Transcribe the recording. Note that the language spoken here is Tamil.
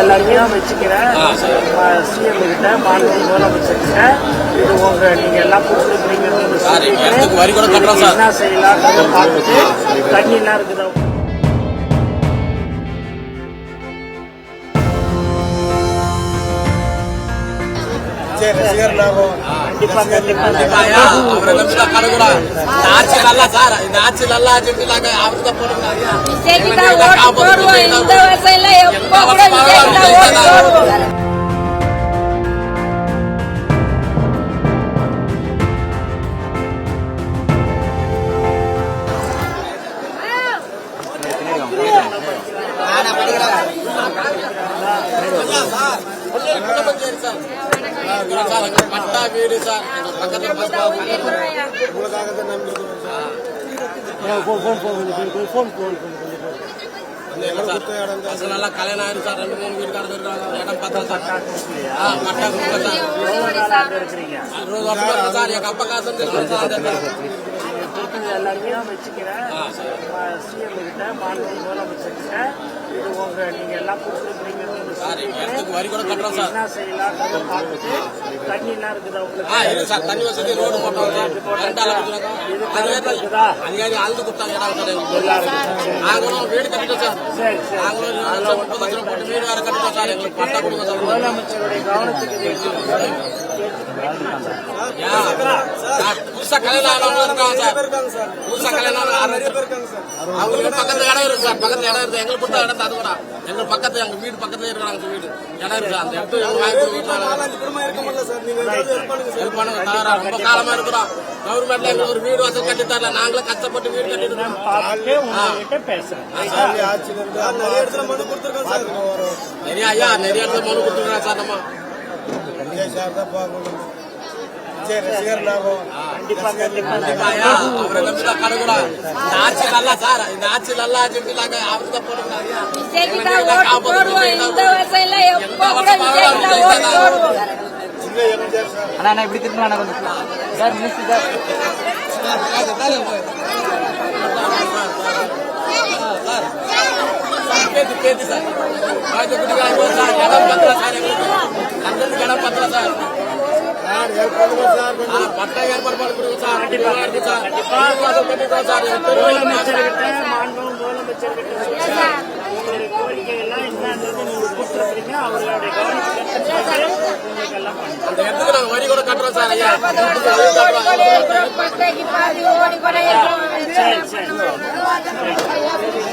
எல்லாத்தையும் வச்சுக்கிறேன். சிஎம் கிட்ட மாநில முதலமைச்சர்கிட்ட இது நீங்க எல்லாம் கொடுத்துருக்கீங்கன்னு என்ன செய்யலாம்ன்றத பார்த்துட்டு தண்ணிலாம் இருக்குதா பட்டா வீடு சார் நல்லா கல்யாணம் ஆயிடும் சார். 2-3 வீட்டுக்காரங்க இருக்காங்க. இடம் பார்த்தா சார் பட்டா சார் எங்க அப்பா காசு எல்லாத்தையும் வச்சுக்கிறேன். சிஎம் கிட்ட மாநில முதலமைச்சர்கிட்ட இது நீங்க எல்லாம் கொடுத்துருக்கீங்கன்னு வரி கூட கட்டுறோம் சார். என்ன செய்யலாம்ன்றத பார்த்துட்டு தண்ணிலாம் இருக்குதா சார்? தண்ணி வசதி ரோடு போட்டோம் சார். அதிகாரி ஆழ்ந்து கொடுத்தாங்க நாங்களும் வீடு கட்டிட்டோம் சார். நாங்களும் 30 லட்சம் போட்டு வீடு வேற கட்டிட்டோம் சார். எங்களுக்கு பட்டா கொடுங்க சார். முதலமைச்சருடைய கவனத்துக்கு புதுசா கல்யாணம் ஆனவங்க இருக்காங்க சார். புதுசா கல்யாணம் அவங்களுக்கு பக்கத்துல இடம் இருக்கு சார். பக்கத்துல இடம் இருக்கு. எங்களுக்கு கொடுத்த இடம் அது கூட எங்க பக்கத்துல எங்க வீடு பக்கத்துல இருக்கிறாங்க வீடு இடம் இருக்கு. அந்த இடத்துல ஹெல்ப் பண்ணுங்க. ரொம்ப காலமா இருக்கிறோம். கவர்மெண்ட்ல எங்களுக்கு ஒரு வீடு வசதி கட்டி தரல. நாங்களும் கஷ்டப்பட்டு வீடு கட்டிட்டு நிறைய ஐயா நிறைய இடத்துல மனு கொடுத்துருக்கோம் சார். நம்ம ஆட்சி நல்லா சார். இந்த ஆட்சி நல்லா நாங்க அவர்தான் அண்ணா இப்படி திரும்ப சார் மினிஸ்டர் சார் பேத்தி சார் இடம் பத்திர சார். எங்களுக்கு இடம் பத்திர சார். பட்டா ஏற்பாடு பண்ணி கொடுங்க சார். அந்த இடத்துக்கு நாங்க வரி கூட கட்டுறோம் சார். ஐயா சரி